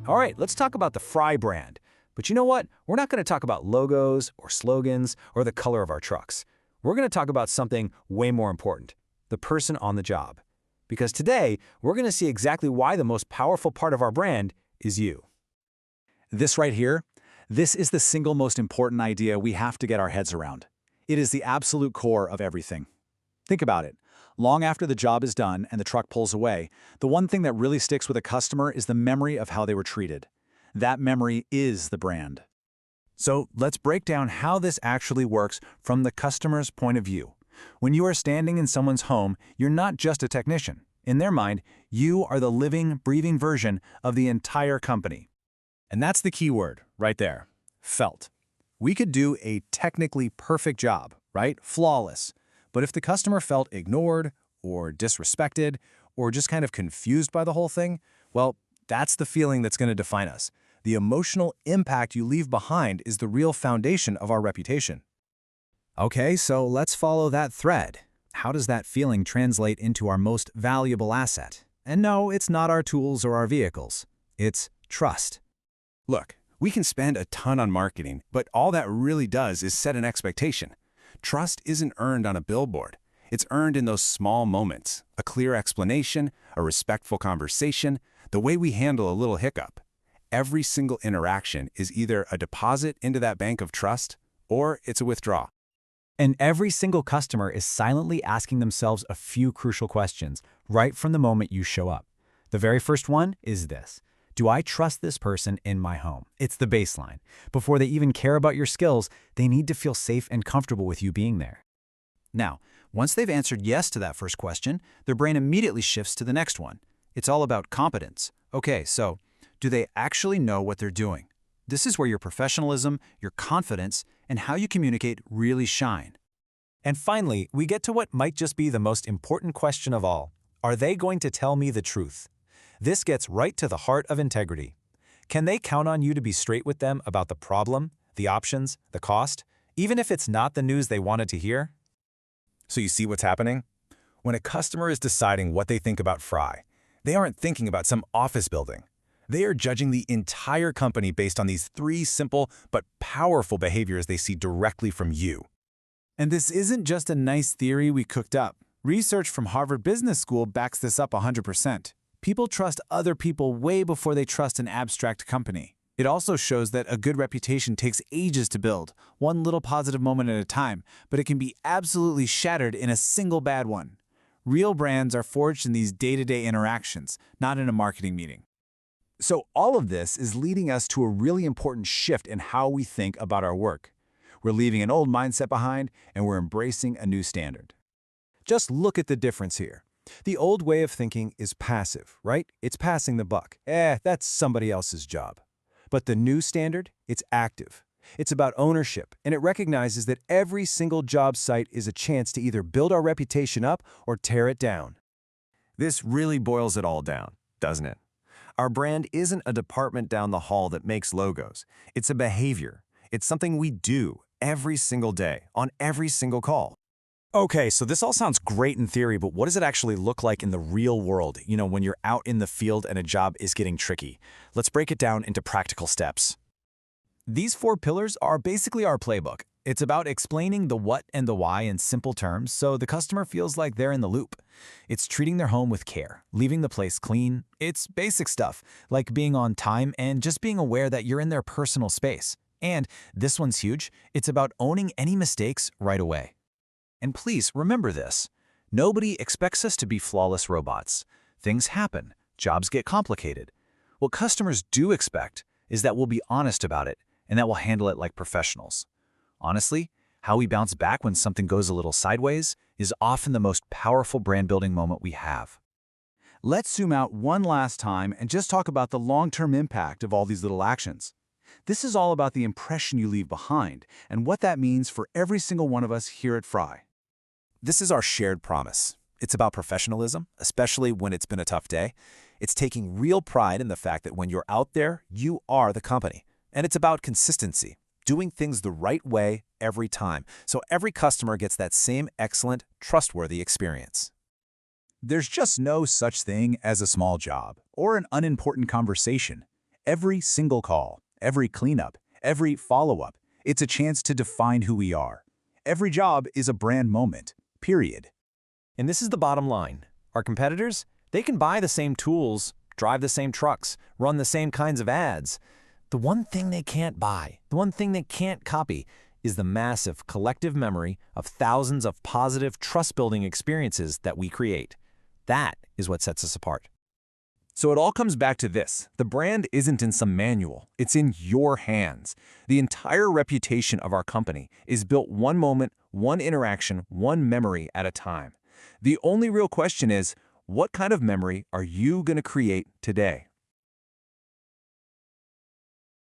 All right, let's talk about the Fry brand. But you know what? We're not going to talk about logos or slogans or the color of our trucks. We're going to talk about something way more important, the person on the job. Because today, we're going to see exactly why the most powerful part of our brand is you. This right here, this is the single most important idea we have to get our heads around. It is the absolute core of everything. Think about it. Long after the job is done and the truck pulls away, the one thing that really sticks with a customer is the memory of how they were treated. That memory is the brand. So let's break down how this actually works from the customer's point of view. When you are standing in someone's home, you're not just a technician. In their mind, you are the living, breathing version of the entire company. And that's the key word right there, felt. We could do a technically perfect job, right? Flawless. But if the customer felt ignored or disrespected or just kind of confused by the whole thing, well, that's the feeling that's going to define us. The emotional impact you leave behind is the real foundation of our reputation. Okay, so let's follow that thread. How does that feeling translate into our most valuable asset? And no, it's not our tools or our vehicles. It's trust. Look, we can spend a ton on marketing, but all that really does is set an expectation. Trust isn't earned on a billboard. It's earned in those small moments, a clear explanation, a respectful conversation, the way we handle a little hiccup. Every single interaction is either a deposit into that bank of trust or it's a withdrawal. And every single customer is silently asking themselves a few crucial questions right from the moment you show up. The very first one is this. Do I trust this person in my home? It's the baseline. Before they even care about your skills, they need to feel safe and comfortable with you being there. Now, once they've answered yes to that first question, their brain immediately shifts to the next one. It's all about competence. Okay, so do they actually know what they're doing? This is where your professionalism, your confidence, and how you communicate really shine. And finally, we get to what might just be the most important question of all. Are they going to tell me the truth? This gets right to the heart of integrity. Can they count on you to be straight with them about the problem, the options, the cost, even if it's not the news they wanted to hear? So you see what's happening? When a customer is deciding what they think about Fry, they aren't thinking about some office building. They are judging the entire company based on these 3 simple but powerful behaviors they see directly from you. And this isn't just a nice theory we cooked up. Research from Harvard Business School backs this up 100%. People trust other people way before they trust an abstract company. It also shows that a good reputation takes ages to build, one little positive moment at a time, but it can be absolutely shattered in a single bad one. Real brands are forged in these day-to-day interactions, not in a marketing meeting. So all of this is leading us to a really important shift in how we think about our work. We're leaving an old mindset behind, and we're embracing a new standard. Just look at the difference here. The old way of thinking is passive, right? It's passing the buck. That's somebody else's job. But the new standard, it's active. It's about ownership, and it recognizes that every single job site is a chance to either build our reputation up or tear it down. This really boils it all down, doesn't it? Our brand isn't a department down the hall that makes logos. It's a behavior. It's something we do every single day, on every single call. Okay, so this all sounds great in theory, but what does it actually look like in the real world, when you're out in the field and a job is getting tricky? Let's break it down into practical steps. These 4 pillars are basically our playbook. It's about explaining the what and the why in simple terms so the customer feels like they're in the loop. It's treating their home with care, leaving the place clean. It's basic stuff, like being on time and just being aware that you're in their personal space. And this one's huge. It's about owning any mistakes right away. And please remember this. Nobody expects us to be flawless robots. Things happen. Jobs get complicated. What customers do expect is that we'll be honest about it and that we'll handle it like professionals. Honestly, how we bounce back when something goes a little sideways is often the most powerful brand-building moment we have. Let's zoom out one last time and just talk about the long-term impact of all these little actions. This is all about the impression you leave behind and what that means for every single one of us here at Fry. This is our shared promise. It's about professionalism, especially when it's been a tough day. It's taking real pride in the fact that when you're out there, you are the company. And it's about consistency, doing things the right way every time, so every customer gets that same excellent, trustworthy experience. There's just no such thing as a small job or an unimportant conversation. Every single call, every cleanup, every follow-up, it's a chance to define who we are. Every job is a brand moment, period. And this is the bottom line. Our competitors, they can buy the same tools, drive the same trucks, run the same kinds of ads. The one thing they can't buy, the one thing they can't copy, is the massive collective memory of thousands of positive, trust-building experiences that we create. That is what sets us apart. So it all comes back to this. The brand isn't in some manual. It's in your hands. The entire reputation of our company is built one moment, one interaction, one memory at a time. The only real question is, what kind of memory are you going to create today?